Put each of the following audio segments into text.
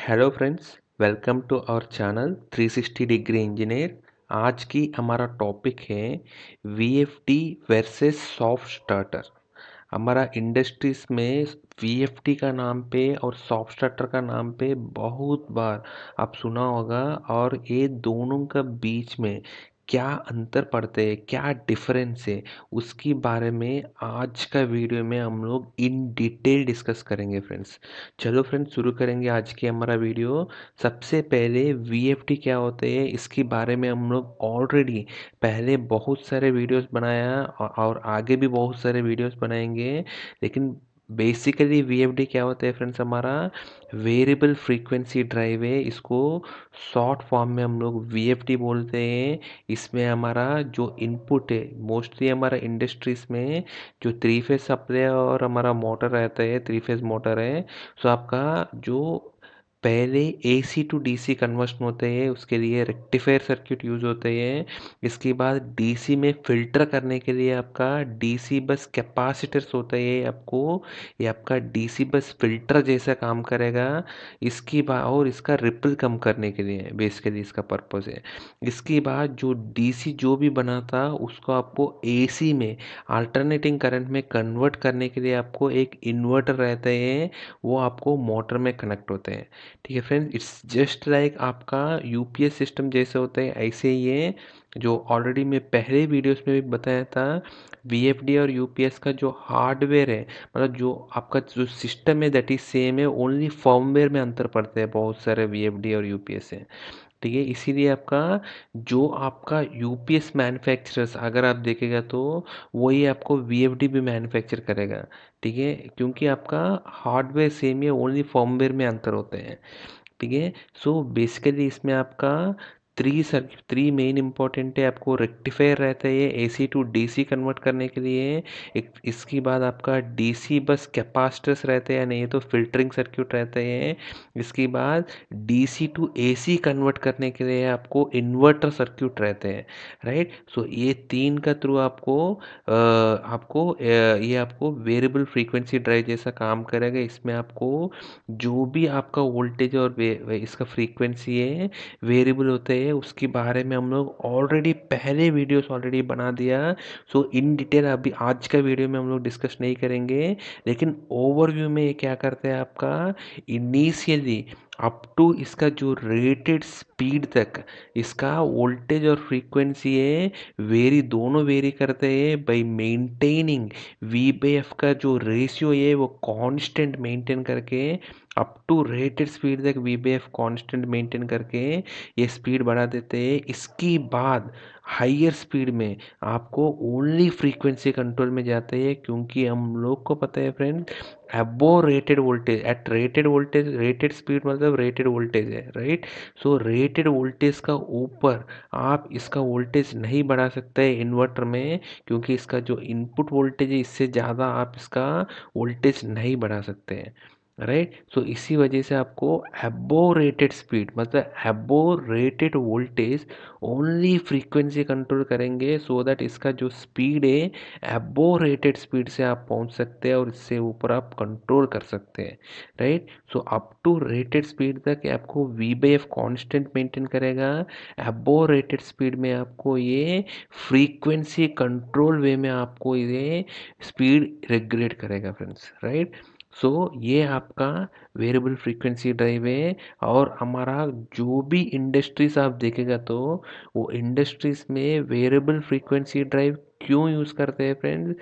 Hello friends, welcome to our channel 360 degree engineer. आज की हमारा टॉपिक है वीएफडी वर्सेस सॉफ्ट स्टार्टर। हमारा इंडस्ट्रीज में वीएफडी का नाम पे और सॉफ्ट स्टार्टर का नाम पे बहुत बार आप सुना होगा। और ये दोनों का बीच में क्या अंतर पड़ते हैं, क्या डिफरेंस है, उसके बारे में आज का वीडियो में हम लोग इन डिटेल डिस्कस करेंगे फ्रेंड्स। चलो फ्रेंड्स, शुरू करेंगे आज की हमारा वीडियो। सबसे पहले वीएफडी क्या होते हैं इसके बारे में हम लोग ऑलरेडी पहले बहुत सारे वीडियोस बनाया और आगे भी बहुत सारे वीडियोस बनाएंगे। लेकिन बेसिकली वीएफडी क्या होता है फ्रेंड्स, हमारा वेरिएबल फ्रीक्वेंसी ड्राइव है। इसको शॉर्ट फॉर्म में हम लोग वीएफडी बोलते हैं। इसमें हमारा जो इनपुट है मोस्टली हमारा इंडस्ट्रीज में जो थ्री फेज सप्लाई और हमारा मोटर रहता है, थ्री फेज मोटर है। सो आपका जो पहले एसी टू डीसी कन्वर्शन होते हैं उसके लिए रेक्टिफायर सर्किट यूज होते हैं। इसके बाद डीसी में फिल्टर करने के लिए आपका डीसी बस कैपेसिटर्स होता है। आपको ये आपका डीसी बस फिल्टर जैसा काम करेगा। इसकी बाद और इसका रिपल कम करने के लिए बेसिकली इसका पर्पस है। इसके बाद जो डीसी जो भी बना था उसको आपको एसी में अल्टरनेटिंग करंट में कन्वर्ट करने के लिए आपको एक इन्वर्टर रहता है, वो आपको मोटर में कनेक्ट होते हैं। ठीक है फ्रेंड्स, इट्स जस्ट लाइक आपका यूपीएस सिस्टम जैसे होता है ऐसे ही है। जो ऑलरेडी मैं पहले वीडियोस में भी बताया था, वीएफडी और यूपीएस का जो हार्डवेयर है, मतलब जो आपका जो सिस्टम है दैट इज सेम है, ओनली फर्मवेयर में अंतर पड़ते हैं बहुत सारे वीएफडी और यूपीएस से। ठीक है, इसीलिए आपका जो आपका यूपीएस मैन्युफैक्चरर्स अगर आप देखेगा तो वही आपको वीएफडी भी मैन्युफैक्चर करेगा। ठीक है, क्योंकि आपका हार्डवेयर सेम है, ओनली फर्मवेयर में अंतर होते हैं। ठीक है, सो बेसिकली इसमें आपका थ्री मेन इंपॉर्टेंट है। आपको रेक्टिफायर रहता है एसी टू डीसी कन्वर्ट करने के लिए। एक इसके बाद आपका डीसी बस कैपेसिटर्स रहते हैं, नहीं तो फिल्टरिंग सर्किट रहते हैं। इसके बाद डीसी टू एसी कन्वर्ट करने के लिए आपको इन्वर्टर सर्किट रहते हैं। राइट, सो ये तीन का थ्रू ये आपको वेरिएबल फ्रीक्वेंसी ड्राइव जैसा काम करेगा। इसमें आपको जो भी आपका वोल्टेज और इसका फ्रीक्वेंसी है वेरिएबल होते हैं, उसके बारे में हम लोग ऑलरेडी पहले वीडियोस ऑलरेडी बना दिया। सो इन डिटेल अभी आज का वीडियो में हम लोग डिस्कस नहीं करेंगे। लेकिन ओवरव्यू में ये क्या करते हैं आपका इनिशियली अप टू इसका जो रेटेड स्पीड तक इसका वोल्टेज और फ्रीक्वेंसी है दोनों वेरी करते हैं by maintaining V by F का जो रेशियो है वो कांस्टेंट मेंटेन करके अप टू रेटेड स्पीड तक V by F constant maintain करके ये स्पीड बढ़ा देते हैं। इसके बाद हाइयर स्पीड में आपको ओनली फ्रीक्वेंसी कंट्रोल में जाते हैं, क्योंकि हम लोग को पता है friend above rated voltage at rated voltage, rated speed मतलब रेटेड वोल्टेज है। राइट, सो रेटेड वोल्टेज का ऊपर आप इसका वोल्टेज नहीं बढ़ा सकते इन्वर्टर में, क्योंकि इसका जो इनपुट वोल्टेज है इससे ज़्यादा आप इसका वोल्टेज नहीं बढ़ा सकते हैं। राइट, सो इसी वजह से आपको एबो रेटेड स्पीड मतलब एबो rated voltage only frequency control करेंगे, सो दैट इसका जो स्पीड है एबो रेटेड स्पीड से आप पहुंच सकते हैं और इससे ऊपर आप कंट्रोल कर सकते हैं। Right, so up to rated speed तक आपको V by F constant maintain करेगा। एबो रेटेड स्पीड में आपको ये फ्रीक्वेंसी कंट्रोल वे में आपको ये स्पीड रेगुलेट करेगा फ्रेंड्स। राइट, सो ये आपका वेरिएबल फ्रीक्वेंसी ड्राइव है। और हमारा जो भी इंडस्ट्रीज आप देखेगा तो वो इंडस्ट्रीज में वेरिएबल फ्रीक्वेंसी ड्राइव क्यों यूज़ करते हैं फ्रेंड्स,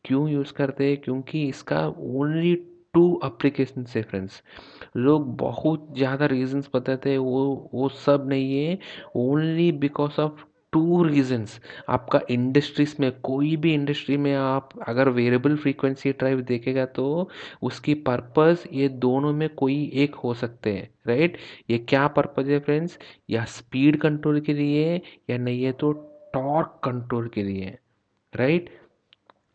क्यों यूज़ करते हैं, क्योंकि इसका ओनली टू एप्लीकेशन है फ्रेंड्स। लोग बहुत ज़्यादा रीजंस बताते हैं, वो सब नहीं है। Only because of two reasons आपका इंडस्ट्रीज में, कोई भी इंडस्ट्री में आप अगर वेरिएबल फ्रीक्वेंसी ड्राइव देखेगा तो उसकी पर्पस ये दोनों में कोई एक हो सकते हैं। राइट, ये क्या पर्पस है फ्रेंड्स, या स्पीड कंट्रोल के लिए या नहीं है तो टॉर्क कंट्रोल के लिए। राइट,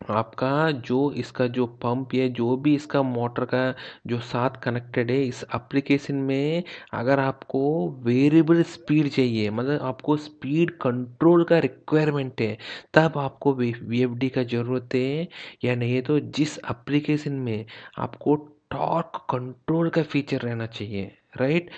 आपका जो इसका जो पंप है, जो भी इसका मोटर का जो साथ कनेक्टेड है इस एप्लीकेशन में, अगर आपको वेरिएबल स्पीड चाहिए मतलब आपको स्पीड कंट्रोल का रिक्वायरमेंट है, तब आपको वीएफडी का ज़रूरत है। या नहीं है तो जिस एप्लीकेशन में आपको टॉर्क कंट्रोल का फीचर रहना चाहिए। राइट,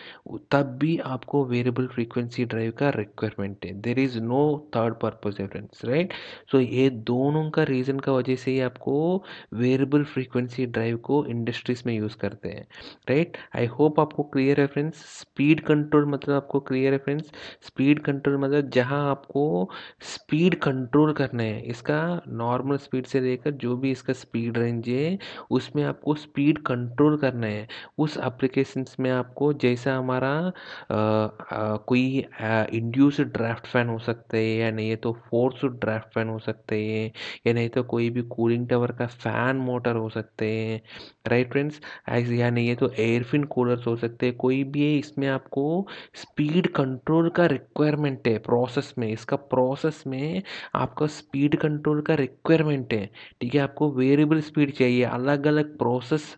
तब भी आपको वेरिएबल फ्रीक्वेंसी ड्राइव का रिक्वायरमेंट है, there is no third purpose है फ्रेंड्स, राइट। सो ये दोनों का रीज़न का वजह से ही आपको वेरिएबल फ्रीक्वेंसी ड्राइव को इंडस्ट्रीज में यूज़ करते हैं, राइट। आई होप आपको क्लियर है फ्रेंड्स। स्पीड कंट्रोल मतलब आपको क्लियर है फ्रेंड्स। स्पीड कंट्रोल मतलब जहाँ आपको स्पीड कंट्रोल करना है, इसका नॉर्मल स्पीड से लेकर जो भी इसका स्पीड रेंज है उसमें आपको स्पीड कंट्रोल करना है। उस एप्लीकेशंस में आपको जैसा हमारा कोई इंड्यूस्ड ड्राफ्ट फैन हो सकता है, या नहीं है तो फोर्स्ड ड्राफ्ट फैन हो सकते हैं, या नहीं तो कोई भी कूलिंग टावर का फैन मोटर हो सकते हैं, राइट फ्रेंड्स। ऐसे या नहीं है तो एयरफिन कूलर्स हो सकते हैं, कोई भी है, इसमें आपको स्पीड कंट्रोल का रिक्वायरमेंट है प्रोसेस में, इसका प्रोसेस में आपका स्पीड कंट्रोल का रिक्वायरमेंट है। ठीक है, आपको वेरिएबल स्पीड चाहिए, अलग अलग प्रोसेस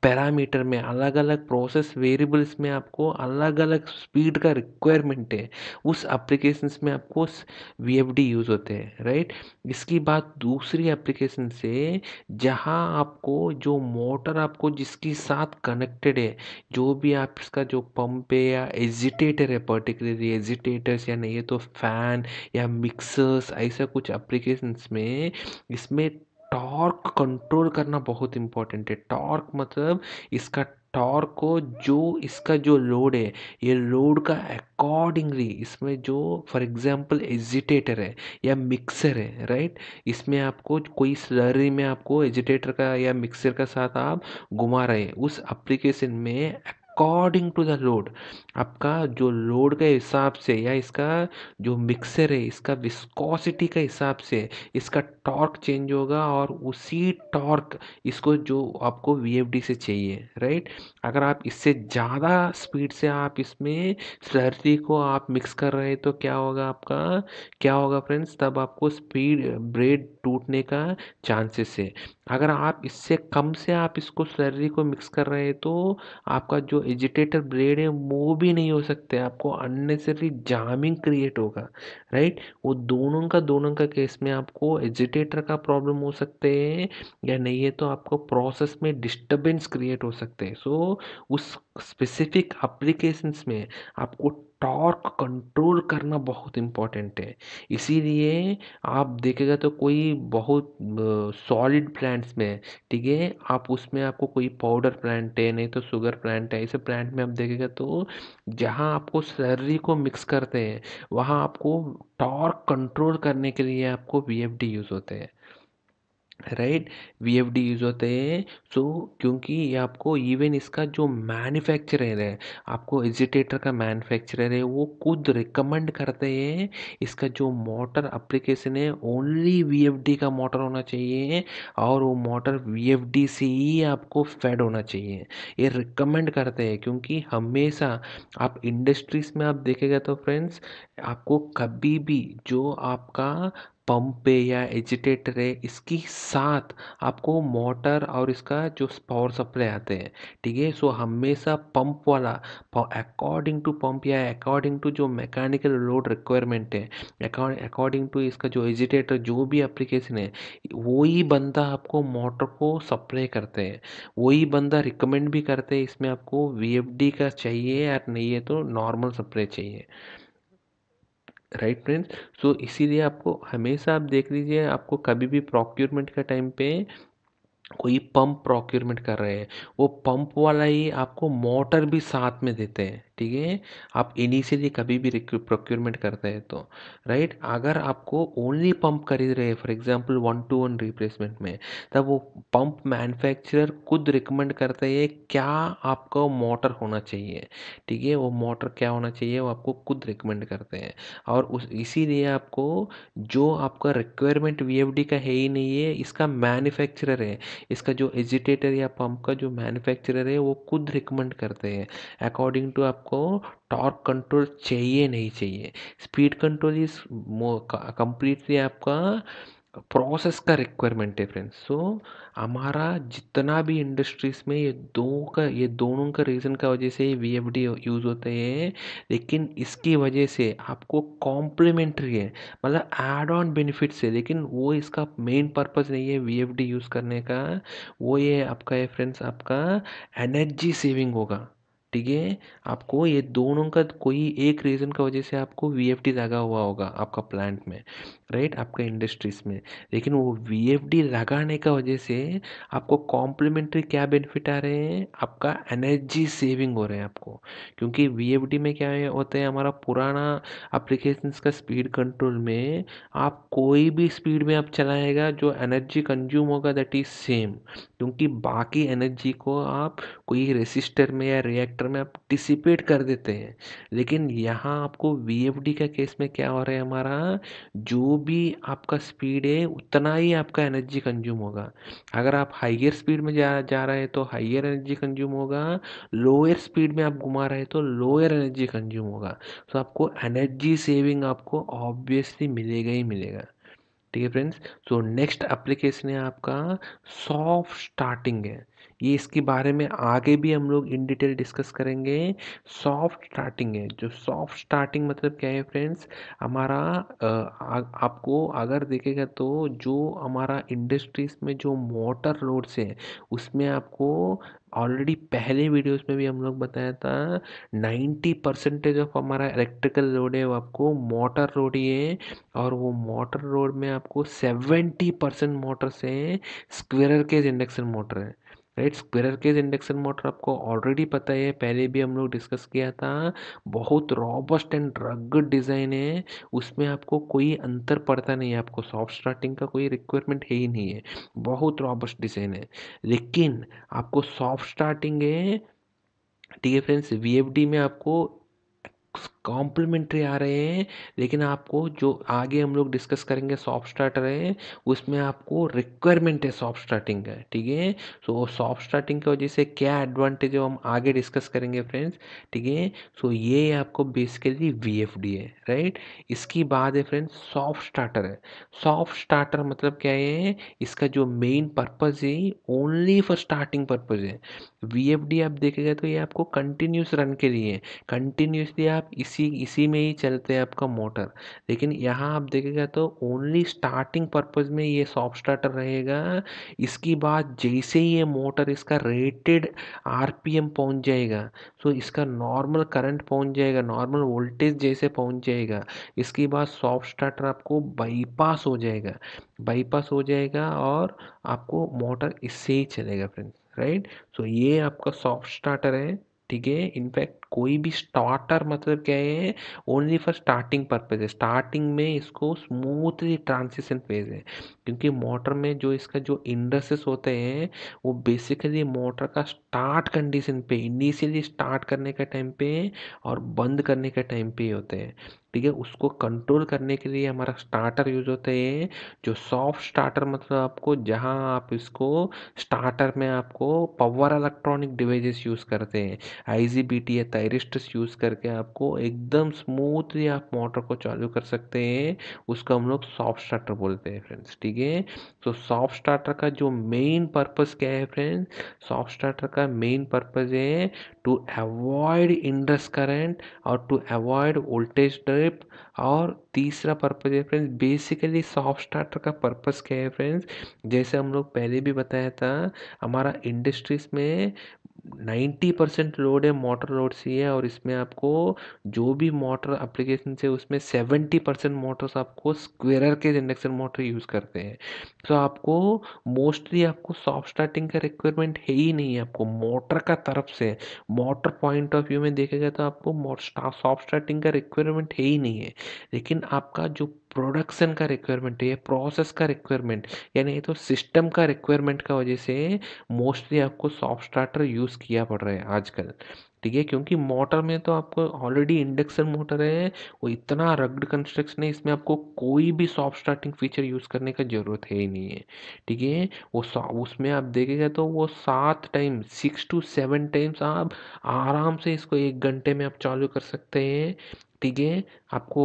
पैरामीटर में, अलग अलग प्रोसेस वेरिएबल्स में आपको अलग अलग स्पीड का रिक्वायरमेंट है। उस एप्लीकेशंस में आपको वीएफडी यूज़ होते हैं, राइट। इसकी बात दूसरी एप्लीकेशन से, जहां आपको जो मोटर आपको जिसके साथ कनेक्टेड है, जो भी आप इसका जो पंप है या एजिटेटर है, पर्टिकुलरली एजिटेटर्स या नहीं है तो फैन या मिक्सर्स, ऐसा कुछ एप्लीकेशंस में इसमें टॉर्क कंट्रोल करना बहुत इंपॉर्टेंट है। टॉर्क मतलब इसका टॉर्क को, जो इसका जो लोड है, ये लोड का अकॉर्डिंगली इसमें जो फॉर एग्जांपल एजिटेटर है या मिक्सर है, राइट। इसमें आपको कोई स्लरी में आपको एजिटेटर का या मिक्सर का साथ आप घुमा रहे हैं, उस एप्लीकेशन में अकॉर्डिंग टू द लोड, आपका जो लोड के हिसाब से या इसका जो मिक्सर है इसका विस्कोसिटी के हिसाब से इसका टॉर्क चेंज होगा, और उसी टॉर्क इसको जो आपको वीएफडी से चाहिए, राइट। अगर आप इससे ज़्यादा स्पीड से आप इसमें स्लर्री को आप मिक्स कर रहे हैं तो क्या होगा आपका, क्या होगा फ्रेंड्स, तब आपको स्पीड ब्रेड टूटने का चांसेस है। अगर आप इससे कम से आप इसको स्लर्री को मिक्स कर रहे हैं तो आपका जो एजिटेटर ब्लेड है मूव भी नहीं हो सकते, आपको अननेसेसरी जामिंग क्रिएट होगा, राइट। वो दोनों का केस में आपको एजिटेटर का प्रॉब्लम हो सकते हैं, या नहीं है तो आपको प्रोसेस में डिस्टरबेंस क्रिएट हो सकते हैं। सो उस स्पेसिफिक एप्लीकेशंस में आपको टॉर्क कंट्रोल करना बहुत इम्पोर्टेंट है। इसीलिए आप देखेगा तो कोई बहुत सॉलिड प्लांट्स में, ठीक है, आप उसमें आपको कोई पाउडर प्लांट है, नहीं तो शुगर प्लांट है, ऐसे प्लांट में आप देखेगा तो जहाँ आपको स्लर्री को मिक्स करते हैं वहाँ आपको टॉर्क कंट्रोल करने के लिए आपको वीएफडी यूज़ होते हैं, राइट। वीएफडी यूज़ होते हैं। सो क्योंकि ये आपको इवन इसका जो मैन्युफैक्चरर है, आपको एजिटेटर का मैन्युफैक्चरर है, वो खुद रिकमेंड करते हैं इसका जो मोटर एप्लीकेशन है ओनली वीएफडी का मोटर होना चाहिए, और वो मोटर वीएफडी से ही आपको फेड होना चाहिए, ये रिकमेंड करते हैं। क्योंकि हमेशा आप इंडस्ट्रीज में आप देखेगा तो फ्रेंड्स, आपको कभी भी जो आपका पंप है या एजिटेटर है इसके साथ आपको मोटर और इसका जो पावर सप्लाई आते हैं, ठीक है। सो हमेशा पंप वाला अकॉर्डिंग टू पंप या अकॉर्डिंग टू जो मैकेनिकल लोड रिक्वायरमेंट है, अकॉर्डिंग टू इसका जो एजिटेटर जो भी एप्लीकेशन है, वही बंदा आपको मोटर को सप्लाई करते हैं, वही बंदा रिकमेंड भी करते हैं इसमें आपको वीएफडी का चाहिए या नहीं है तो नॉर्मल सप्लाई चाहिए, राइट फ्रेंड्स। सो इसीलिए आपको हमेशा आप देख लीजिए, आपको कभी भी प्रोक्योरमेंट का टाइम पे कोई पंप प्रोक्योरमेंट कर रहे हैं, वो पंप वाला ही आपको मोटर भी साथ में देते हैं, ठीक है। आप इनिशियली कभी भी प्रोक्योरमेंट करते हैं तो, राइट। अगर आपको ओनली पंप खरीद रहे हैं फॉर एग्जांपल 1-to-1 रिप्लेसमेंट में, तब वो पंप मैन्युफैक्चरर खुद रिकमेंड करते हैं क्या आपका मोटर होना चाहिए, ठीक है। वो मोटर क्या होना चाहिए वो आपको खुद रिकमेंड करते हैं, और उस इसीलिए आपको जो आपका रिक्वायरमेंट वीएफडी का है ही नहीं है, इसका मैन्युफैक्चरर है, इसका जो एजिटेटर या पंप का जो मैन्युफैक्चरर है वो खुद रिकमेंड करते हैं अकॉर्डिंग टू आपको टॉर्क कंट्रोल चाहिए नहीं चाहिए। स्पीड कंट्रोल इज कंप्लीटली आपका प्रोसेस का रिक्वायरमेंट है फ्रेंड्स। सो हमारा जितना भी इंडस्ट्रीज में ये दोनों का रीज़न का वजह से वीएफडी यूज़ होते हैं, लेकिन इसकी वजह से आपको कॉम्प्लीमेंट्री है, मतलब ऐड ऑन बेनिफिट्स है, लेकिन वो इसका मेन पर्पस नहीं है वीएफडी यूज़ करने का। वो ये आपका है फ्रेंड्स, आपका एनर्जी सेविंग होगा, ठीक है। आपको ये दोनों का कोई एक रीज़न का वजह से आपको वीएफडी लगा हुआ होगा आपका प्लांट में, राइट, आपका इंडस्ट्रीज में। लेकिन वो वीएफडी लगाने का वजह से आपको कॉम्प्लीमेंट्री क्या बेनिफिट आ रहे हैं, आपका एनर्जी सेविंग हो रहे हैं आपको। क्योंकि वीएफडी में क्या होता है, हमारा पुराना एप्लीकेशंस का स्पीड कंट्रोल में आप कोई भी स्पीड में आप चलाएगा, जो एनर्जी कंज्यूम होगा दैट इज सेम। क्योंकि बाकी एनर्जी को आप कोई रेसिस्टर में या रिएक्टर में आप डिसिपेट कर देते हैं। लेकिन यहाँ आपको वीएफडी का केस में क्या हो रहा है, हमारा जो भी आपका स्पीड है उतना ही आपका एनर्जी कंज्यूम होगा। अगर आप हाइयर स्पीड में जा जा रहे हैं तो हाइयर एनर्जी कंज्यूम होगा, लोअर स्पीड में आप घुमा रहे हैं तो लोअर एनर्जी कंज्यूम होगा। तो आपको एनर्जी सेविंग आपको ऑब्वियसली मिलेगा ही मिलेगा। ठीक है फ्रेंड्स। सो नेक्स्ट एप्लीकेशन है आपका सॉफ्ट स्टार्टिंग है। ये इसके बारे में आगे भी हम लोग इन डिटेल डिस्कस करेंगे। सॉफ्ट स्टार्टिंग है, जो सॉफ्ट स्टार्टिंग मतलब क्या है फ्रेंड्स, हमारा आपको अगर देखेगा तो जो हमारा इंडस्ट्रीज में जो मोटर लोड्स है उसमें आपको ऑलरेडी पहले वीडियोस में भी हम लोग बताया था 90% ऑफ हमारा इलेक्ट्रिकल लोड है वो आपको मोटर लोड ही है। और वो मोटर लोड में आपको 70% मोटर से स्क्विरल केज इंडक्शन मोटर है, right. Squirrel cage induction motor आपको ऑलरेडी पता है, पहले भी हम लोग डिस्कस किया था। बहुत रॉबस्ट एंड रगड डिज़ाइन है, उसमें आपको कोई अंतर पड़ता नहीं है, आपको सॉफ्ट स्टार्टिंग का कोई रिक्वायरमेंट है ही नहीं है। बहुत रॉबस्ट डिज़ाइन है। लेकिन आपको सॉफ्ट स्टार्टिंग है, ठीक है फ्रेंड्स, वीएफडी में आपको कॉम्प्लीमेंट्री आ रहे हैं। लेकिन आपको जो आगे हम लोग डिस्कस करेंगे सॉफ्ट स्टार्टर है, उसमें आपको रिक्वायरमेंट है सॉफ्ट स्टार्टिंग का, ठीक है। सो सॉफ्ट स्टार्टिंग की वजह से क्या एडवांटेज है वो हम आगे डिस्कस करेंगे फ्रेंड्स, ठीक है। सो ये आपको बेसिकली वीएफडी है, राइट। इसकी बाद है फ्रेंड्स सॉफ्ट स्टार्टर है। सॉफ्ट स्टार्टर मतलब क्या है, इसका जो मेन पर्पज है ओनली फॉर स्टार्टिंग पर्पज है। वीएफडी आप देखेगा तो ये आपको कंटिन्यूस रन के लिए, कंटिन्यूसली आप इसी इसी में ही चलते हैं आपका मोटर। लेकिन यहाँ आप देखेगा तो ओनली स्टार्टिंग पर्पज में ये सॉफ्ट स्टार्टर रहेगा। इसकी बाद जैसे ही ये मोटर इसका रेटेड आरपीएम पहुंच जाएगा, सो इसका नॉर्मल करंट पहुंच जाएगा, नॉर्मल वोल्टेज जैसे पहुंच जाएगा, इसके बाद सॉफ्ट स्टार्टर आपको बाईपास हो जाएगा, बाईपास हो जाएगा और आपको मोटर इससे ही चलेगा फ्रेंड्स, राइट। सो ये आपका सॉफ्ट स्टार्टर है, ठीक है। इनफैक्ट कोई भी स्टार्टर मतलब क्या है, ओनली फॉर स्टार्टिंग पर्पज है। स्टार्टिंग में इसको स्मूथली ट्रांजिशन फेज है, क्योंकि मोटर में जो इसका जो इंडस्ट्रीज होते हैं वो बेसिकली मोटर का स्टार्ट कंडीशन पे, इनिशियली स्टार्ट करने का टाइम पे और बंद करने का टाइम पे ही होते हैं, ठीक है। उसको कंट्रोल करने के लिए हमारा स्टार्टर यूज होते हैं। जो सॉफ्ट स्टार्टर मतलब आपको जहाँ आप इसको स्टार्टर में आपको पावर इलेक्ट्रॉनिक डिवाइसेस यूज़ करते हैं, आईजीबीटी या थायरिस्टर्स यूज़ करके आपको एकदम स्मूथली आप मोटर को चालू कर सकते हैं। उसको हम लोग सॉफ्ट स्टार्टर बोलते हैं फ्रेंड्स, ठीक है। तो सॉफ्ट स्टार्टर का जो मेन पर्पस क्या है फ्रेंड्स, सॉफ्ट स्टार्टर का मेन पर्पस है टू अवॉइड इंडस करंट और टू अवॉइड वोल्टेज ड्रिप। और तीसरा पर्पज है फ्रेंड्स, बेसिकली सॉफ्ट स्टार्टर का पर्पस क्या है फ्रेंड्स, जैसे हम लोग पहले भी बताया था, हमारा इंडस्ट्रीज में 90% लोड है मोटर लोड से है। और इसमें आपको जो भी मोटर एप्लीकेशन है उसमें 70% मोटर्स आपको स्क्वेरर के इंडक्शन मोटर यूज़ करते हैं। तो आपको मोस्टली आपको सॉफ्ट स्टार्टिंग का रिक्वायरमेंट है ही नहीं है, आपको मोटर का तरफ से, मोटर पॉइंट ऑफ व्यू में देखेगा तो आपको सॉफ्ट स्टार्टिंग का रिक्वायरमेंट है ही नहीं है। लेकिन आपका जो प्रोडक्शन का रिक्वायरमेंट है, ये प्रोसेस का रिक्वायरमेंट, यानी ये तो सिस्टम का रिक्वायरमेंट का वजह से मोस्टली आपको सॉफ्ट स्टार्टर यूज़ किया पड़ रहा है आजकल, ठीक है। क्योंकि मोटर में तो आपको ऑलरेडी इंडक्शन मोटर है, वो इतना रग्ड कंस्ट्रक्शन है, इसमें आपको कोई भी सॉफ्ट स्टार्टिंग फीचर यूज़ करने का ज़रूरत है ही नहीं है, ठीक है। उसमें आप देखेगा तो वो 7 टाइम 6 to 7 टाइम्स आप आराम से इसको 1 घंटे में आप चालू कर सकते हैं, ठीक है। आपको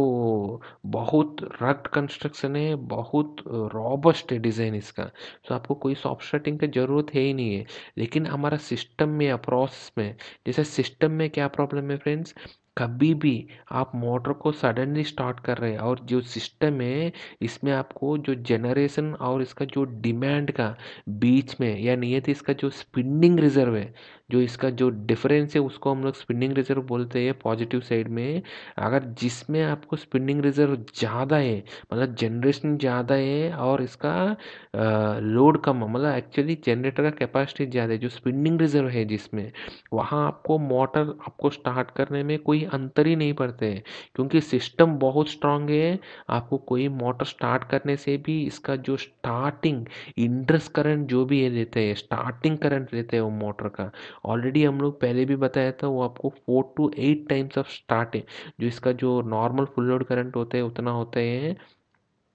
बहुत रग्ड कंस्ट्रक्शन है, बहुत रॉबस्ट है डिज़ाइन इसका। तो आपको कोई सॉफ्ट स्टार्टिंग की ज़रूरत है ही नहीं है। लेकिन हमारा सिस्टम में या प्रोसेस में, जैसे सिस्टम में क्या प्रॉब्लम है फ्रेंड्स, कभी भी आप मोटर को सडनली स्टार्ट कर रहे हैं और जो सिस्टम है इसमें आपको जो जनरेशन और इसका जो डिमांड का बीच में या नियत इसका जो स्पिनिंग रिजर्व है, जो इसका जो डिफरेंस है उसको हम लोग स्पिनिंग रिजर्व बोलते हैं पॉजिटिव साइड में। अगर जिसमें आपको स्पिनिंग रिजर्व ज़्यादा है, मतलब जनरेशन ज़्यादा है और इसका लोड कम है, मतलब एक्चुअली जनरेटर का कैपेसिटी ज़्यादा है, जो स्पिनिंग रिजर्व है जिसमें, वहाँ आपको मोटर आपको स्टार्ट करने में कोई अंतर ही नहीं पड़ते हैं, क्योंकि सिस्टम बहुत स्ट्रांग है। आपको कोई मोटर स्टार्ट करने से भी इसका जो स्टार्टिंग इंड्रेस करंट जो भी ये लेते हैं, स्टार्टिंग करंट लेते हैं वो मोटर का, ऑलरेडी हम लोग पहले भी बताया था, वो आपको 4 to 8 टाइम्स ऑफ स्टार्टिंग, जो इसका जो नॉर्मल फुल लोड करंट होता है उतना होता है,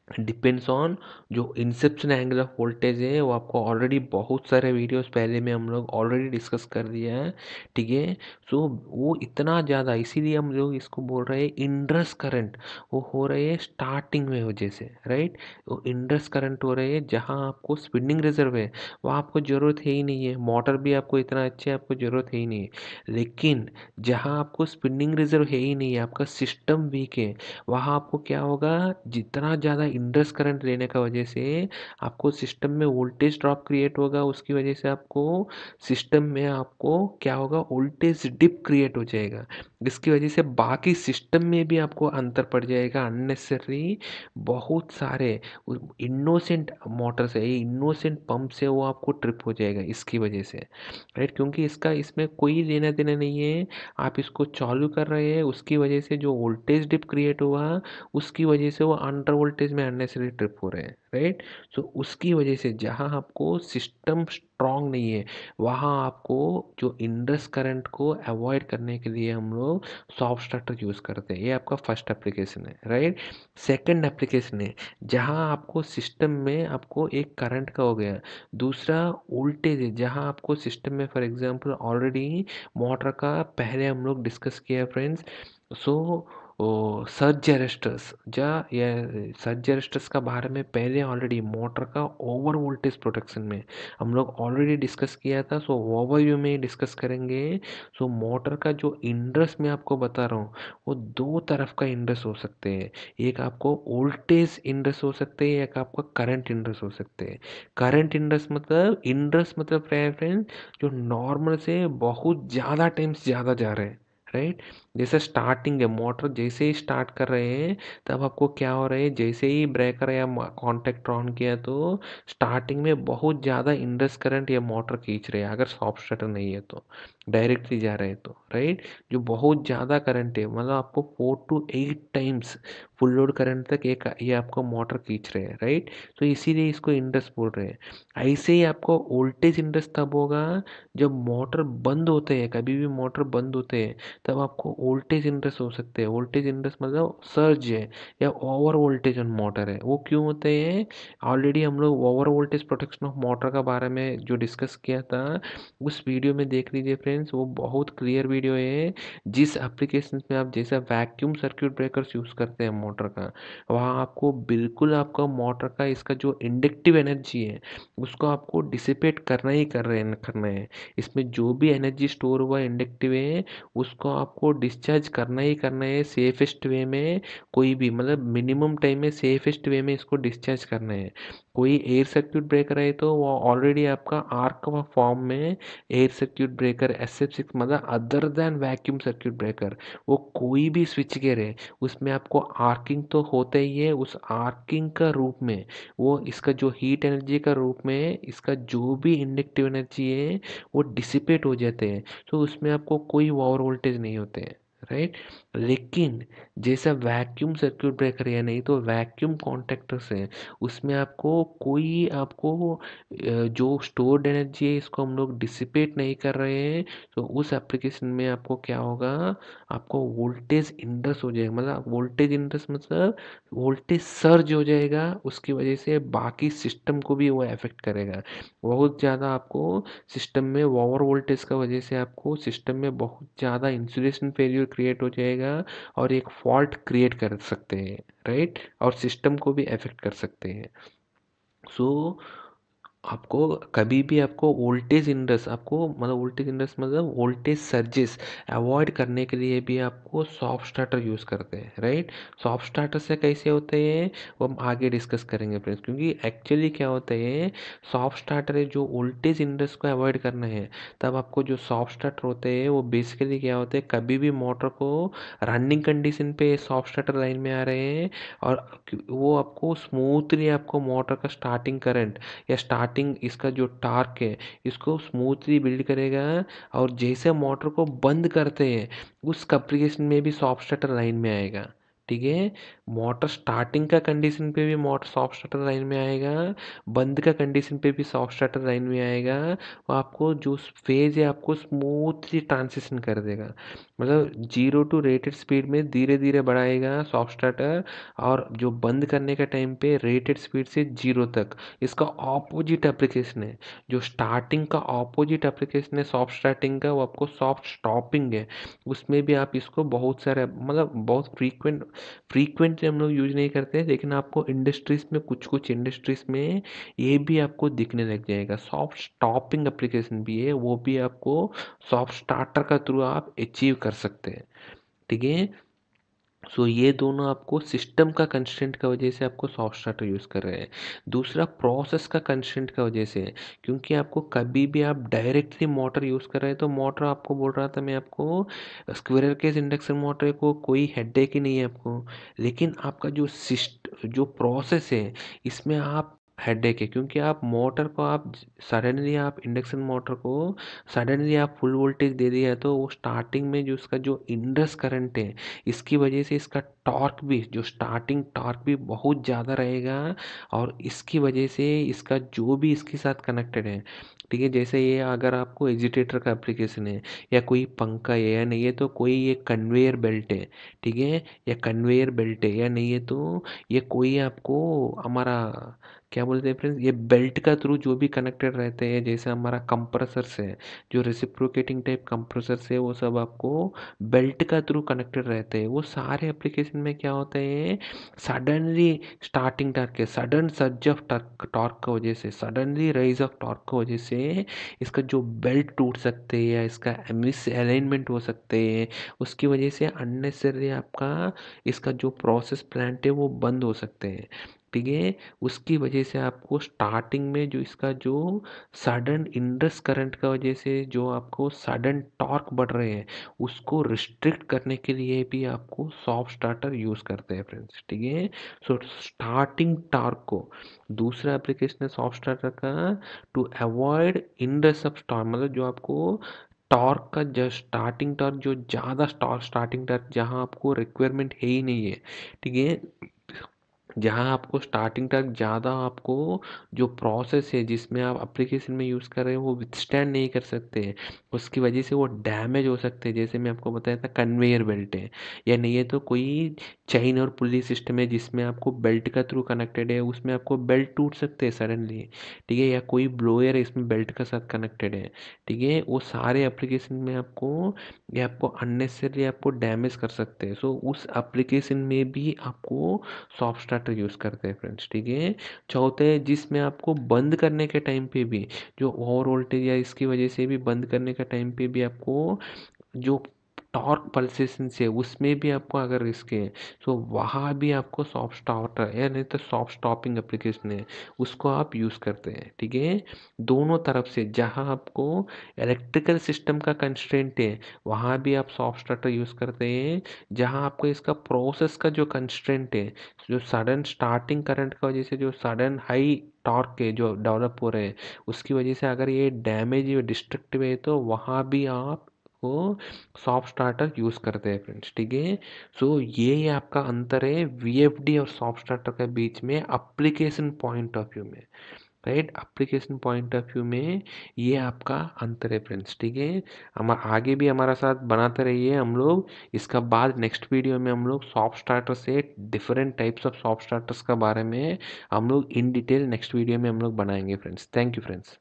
डिपेंड्स ऑन जो इंसेप्शन एंगल ऑफ वोल्टेज है, वो आपको ऑलरेडी बहुत सारे वीडियोस पहले में हम लोग ऑलरेडी डिस्कस कर दिया है। ठीक है, सो वो इतना ज़्यादा, इसीलिए हम लोग इसको बोल रहे हैं इंड्रस करंट, वो हो रहे हैं स्टार्टिंग में वजह से, राइट। वो इंड्रस करंट हो रहे हैं जहाँ आपको स्पिनिंग रिजर्व है, वहाँ आपको ज़रूरत है ही नहीं है, मोटर भी आपको इतना अच्छे आपको ज़रूरत है ही नहीं है। लेकिन जहाँ आपको स्पिनिंग रिजर्व है ही नहीं है, आपका सिस्टम वीक है, वहाँ आपको क्या होगा, जितना ज़्यादा इंडस करंट लेने का वजह से आपको सिस्टम में वोल्टेज ड्रॉप क्रिएट होगा, उसकी वजह से आपको सिस्टम में आपको क्या होगा, वोल्टेज डिप क्रिएट हो जाएगा। इसकी वजह से बाकी सिस्टम में भी आपको अंतर पड़ जाएगा, अननेसेसरी बहुत सारे इनोसेंट मोटर से, इनोसेंट पंप से वो आपको ट्रिप हो जाएगा इसकी वजह से, राइट। क्योंकि इसका इसमें कोई लेना देना नहीं है, आप इसको चालू कर रहे हैं, उसकी वजह से जो वोल्टेज डिप क्रिएट हुआ, उसकी वजह से वो अंडर वोल्टेज में अननेसेसरी ट्रिप हो रहे हैं, राइट। सो उसकी वजह से जहाँ आपको सिस्टम स्ट्रांग नहीं है, वहाँ आपको जो इंडस करंट को अवॉइड करने के लिए हम लोग सॉफ्ट स्टार्टर यूज़ करते हैं। ये आपका फर्स्ट एप्लीकेशन है, राइट। सेकंड एप्लीकेशन है जहाँ आपको सिस्टम में आपको एक करंट का हो गया, दूसरा वोल्टेज है जहाँ आपको सिस्टम में फॉर एग्जांपल ऑलरेडी मोटर का पहले हम लोग डिस्कस किया फ्रेंड्स। सो सर्ज अरेस्टर्स जा या सर्ज अरेस्टर्स का बारे में पहले ऑलरेडी मोटर का ओवर वोल्टेज प्रोटेक्शन में हम लोग ऑलरेडी डिस्कस किया था। सो ओवरव्यू में डिस्कस करेंगे। सो मोटर का जो इंड्रेस मैं आपको बता रहा हूँ, वो दो तरफ का इंड्रेस हो सकते हैं, एक आपको वोल्टेज इंड्रेस हो सकते हैं, एक आपका करंट इंड्रेस हो सकते हैं। करंट इंड्रेस मतलब क्या है फ्रेंड, जो नॉर्मल से बहुत ज़्यादा टाइम्स ज़्यादा जा रहे हैं, राइट। जैसे स्टार्टिंग है, मोटर जैसे ही स्टार्ट कर रहे हैं तब आपको क्या हो रहा है, जैसे ही ब्रेकर या कॉन्टैक्ट ऑन किया तो स्टार्टिंग में बहुत ज़्यादा इंडस करंट या मोटर खींच रहे हैं, अगर सॉफ्ट स्टार्टर नहीं है तो डायरेक्टली जा रहे हैं तो, राइट। जो बहुत ज़्यादा करंट है, मतलब आपको 4 to 8 times full load current तक एक ये आपको मोटर खींच रहे हैं, राइट। तो इसीलिए इसको इंडस बोल रहे हैं। ऐसे ही आपको वोल्टेज इंडस तब होगा जब मोटर बंद होते हैं, कभी भी मोटर बंद होते हैं तब आपको वोल्टेज इंड्रेस हो सकते हैं। वोल्टेज इंड्रेस मतलब सर्ज है या ओवर वोल्टेज ऑन मोटर है। वो क्यों होते हैं, ऑलरेडी हम लोग over voltage protection of motor का बारे में जो डिस्कस किया था उस वीडियो में देख लीजिए फ्रेंड्स, वो बहुत क्लियर वीडियो है। जिस एप्लीकेशन में आप जैसा वैक्यूम सर्किट ब्रेकर्स यूज़ करते हैं मोटर का, वहाँ आपको बिल्कुल आपका मोटर का इसका जो इंडक्टिव एनर्जी है उसको आपको डिसिपेट करना है। इसमें जो भी एनर्जी स्टोर हुआ इंडक्टिव है उसको आपको डिस्चार्ज करना है सेफेस्ट वे में। कोई भी मतलब मिनिमम टाइम में सेफेस्ट वे में इसको डिस्चार्ज करना है। कोई एयर सर्किट ब्रेकर है तो वो ऑलरेडी आपका आर्क फॉर्म में एयर सर्किट ब्रेकर SF6 मतलब other than vacuum circuit breaker, वो कोई भी स्विच गियर है उसमें आपको आर्किंग तो होता ही है। उस आर्किंग का रूप में वो इसका जो हीट एनर्जी का रूप में इसका जो भी इंडक्टिव एनर्जी है वो डिसिपेट हो जाते हैं। तो उसमें आपको कोई ओवर वोल्टेज नहीं होते हैं, राइट। लेकिन जैसा वैक्यूम सर्किट ब्रेकर या नहीं तो वैक्यूम कॉन्टैक्टर्स हैं, उसमें आपको कोई आपको जो स्टोर्ड एनर्जी है इसको हम लोग डिसिपेट नहीं कर रहे हैं। तो उस एप्लीकेशन में आपको क्या होगा, आपको वोल्टेज इंडस हो जाएगा, मतलब वोल्टेज इंडस मतलब वोल्टेज सर्ज हो जाएगा, उसकी वजह से बाकी सिस्टम को भी वो अफेक्ट करेगा। बहुत ज़्यादा आपको सिस्टम में ओवर वोल्टेज का वजह से आपको सिस्टम में बहुत ज़्यादा इंसुलेशन फेलियर क्रिएट हो जाएगा और एक फॉल्ट क्रिएट कर सकते हैं, राइट, और सिस्टम को भी अफेक्ट कर सकते हैं। सो आपको कभी भी आपको वोल्टेज इंडस आपको मतलब वोल्टेज इंडस मतलब वोल्टेज सर्जेस अवॉइड करने के लिए भी आपको सॉफ्ट स्टार्टर यूज़ करते हैं, राइट। सॉफ्ट स्टार्टर से कैसे होते हैं वो हम आगे डिस्कस करेंगे फ्रेंड्स, क्योंकि एक्चुअली क्या होता है, सॉफ्ट स्टार्टर है जो वोल्टेज इंडस को अवॉइड करना है, तब आपको जो सॉफ्ट स्टार्टर होते हैं वो बेसिकली क्या होते हैं, कभी भी मोटर को रनिंग कंडीशन पे सॉफ्ट स्टार्टर लाइन में आ रहे हैं और वो आपको स्मूथली आपको मोटर का स्टार्टिंग करंट या स्टार्टिंग इसका जो टार्क है इसको स्मूथली बिल्ड करेगा। और जैसे मोटर को बंद करते हैं उस एप्लीकेशन में भी सॉफ्ट स्टार्टर लाइन में आएगा, ठीक है। मोटर स्टार्टिंग का कंडीशन पे भी मोटर सॉफ्ट स्टार्टर लाइन में आएगा, बंद का कंडीशन पे भी सॉफ्ट स्टार्टर लाइन में आएगा। वो आपको जो फेज है आपको स्मूथली ट्रांसिशन कर देगा, मतलब 0 to रेटेड स्पीड में धीरे धीरे बढ़ाएगा सॉफ्ट स्टार्टर। और जो बंद करने का टाइम पे रेटेड स्पीड से 0 तक। इसका ऑपोजिट एप्लीकेशन है, जो स्टार्टिंग का ऑपोजिट एप्लीकेशन है सॉफ्ट स्टार्टिंग का, वो आपको सॉफ्ट स्टॉपिंग है। उसमें भी आप इसको बहुत सारे मतलब बहुत फ्रीक्वेंटली हम लोग यूज नहीं करते, लेकिन आपको इंडस्ट्रीज में कुछ कुछ इंडस्ट्रीज में ये भी आपको दिखने लग जाएगा। सॉफ्ट स्टॉपिंग एप्लीकेशन भी है, वो भी आपको सॉफ्ट स्टार्टर का थ्रू आप अचीव कर सकते हैं, ठीक है। सो ये दोनों आपको सिस्टम का कंस्ट्रेंट का वजह से आपको सॉफ्ट स्टार्टर यूज़ कर रहे हैं। दूसरा प्रोसेस का कंस्ट्रेंट का वजह से है, क्योंकि आपको कभी भी आप डायरेक्टली मोटर यूज़ कर रहे हैं तो मोटर आपको बोल रहा था मैं आपको, स्क्विरल केज इंडक्शन मोटर को कोई हेडेक ही नहीं है आपको। लेकिन आपका जो जो प्रोसेस है इसमें आप हेडेक है, क्योंकि आप मोटर को आप सडनली आप इंडक्शन मोटर को सडनली आप फुल वोल्टेज दे दिया तो वो स्टार्टिंग में जो उसका जो इंडस करंट है इसकी वजह से इसका टॉर्क भी जो स्टार्टिंग टॉर्क भी बहुत ज़्यादा रहेगा। और इसकी वजह से इसका जो भी इसके साथ कनेक्टेड है, ठीक है, जैसे ये अगर आपको एजिटेटर का एप्लीकेशन है या कोई पंखा है या नहीं है तो कोई ये कन्वेयर बेल्ट है, ठीक है, या कन्वेयर बेल्ट है या नहीं है तो ये कोई आपको हमारा क्या बोलते हैं फ्रेंड्स, ये बेल्ट का थ्रू जो भी कनेक्टेड रहते हैं, जैसे हमारा कंप्रेसर से जो रेसिप्रोकेटिंग टाइप कंप्रेसर से वो सब आपको बेल्ट का थ्रू कनेक्टेड रहते हैं। वो सारे एप्लीकेशन में क्या होते हैं, सडनली स्टार्टिंग टॉर्क है, sudden surge of torque torque की वजह से, सडनली राइज ऑफ टॉर्क की वजह से इसका जो बेल्ट टूट सकते हैं या इसका मिस अलाइनमेंट हो सकते हैं, उसकी वजह से अननेसेसरी आपका इसका जो प्रोसेस प्लांट है वो बंद हो सकते हैं, ठीक है। उसकी वजह से आपको स्टार्टिंग में जो इसका जो सडन इंडस करंट का वजह से जो आपको सडन टॉर्क बढ़ रहे हैं उसको रिस्ट्रिक्ट करने के लिए भी आपको सॉफ्ट स्टार्टर यूज़ करते हैं फ्रेंड्स, ठीक है। सो स्टार्टिंग टॉर्क को दूसरा एप्लीकेशन है सॉफ्ट स्टार्टर का, टू अवॉइड इंडस ऑफ स्टॉर्म, मतलब जो आपको टॉर्क का जो स्टार्टिंग टॉर्क जो ज़्यादा स्टार्टिंग टॉर्क जहाँ आपको रिक्वायरमेंट है ही नहीं है, ठीक है, जहाँ आपको स्टार्टिंग तक ज़्यादा आपको जो प्रोसेस है जिसमें आप एप्लीकेशन में यूज़ कर रहे हैं वो विथस्टैंड नहीं कर सकते हैं, उसकी वजह से वो डैमेज हो सकते हैं। जैसे मैं आपको बताया था कन्वेयर बेल्ट है या नहीं है तो कोई चेन और पुली सिस्टम है जिसमें आपको बेल्ट का थ्रू कनेक्टेड है, उसमें आपको बेल्ट टूट सकते हैं सडनली, ठीक है, या कोई ब्लोअर है इसमें बेल्ट का साथ कनेक्टेड है, ठीक है, वो सारे एप्लीकेशन में आपको ये आपको अननेसेसरी आपको डैमेज कर सकते हैं। सो उस एप्लीकेशन में भी आपको सॉफ्ट स्टार्टर यूज़ करते हैं फ्रेंड्स, ठीक है। चौथे जिसमें आपको बंद करने के टाइम पे भी जो ओवर वोल्टेज या इसकी वजह से भी बंद करने का टाइम पे भी आपको जो टॉर्क पल्सेशन से उसमें भी आपको अगर रिस्क है तो वहाँ भी आपको सॉफ्ट स्टार्टर या नहीं तो सॉफ्ट स्टॉपिंग एप्लीकेशन है उसको आप यूज़ करते हैं, ठीक है। दोनों तरफ से जहाँ आपको इलेक्ट्रिकल सिस्टम का कंस्ट्रेंट है वहाँ भी आप सॉफ्ट स्टार्टर यूज़ करते हैं, जहाँ आपको इसका प्रोसेस का जो कंस्ट्रेंट है, जो सडन स्टार्टिंग करंट का वजह से जो सडन हाई टॉर्क है जो डेवलप हो रहे हैं उसकी वजह से अगर ये डैमेज या डिस्ट्रक्टिव है तो वहाँ भी आप वो सॉफ्ट स्टार्टर यूज़ करते हैं फ्रेंड्स, ठीक है। सो ये आपका अंतर है वीएफडी और सॉफ्ट स्टार्टर के बीच में एप्लीकेशन पॉइंट ऑफ व्यू में, right, application point of view में ये आपका अंतर है फ्रेंड्स, ठीक है। हम आगे भी हमारा साथ बनाते रहिए हम लोग। इसका बाद नेक्स्ट वीडियो में हम लोग सॉफ्ट स्टार्टर से different types of soft starters का बारे में हम लोग इन डिटेल नेक्स्ट वीडियो में हम लोग बनाएंगे फ्रेंड्स। Thank you friends.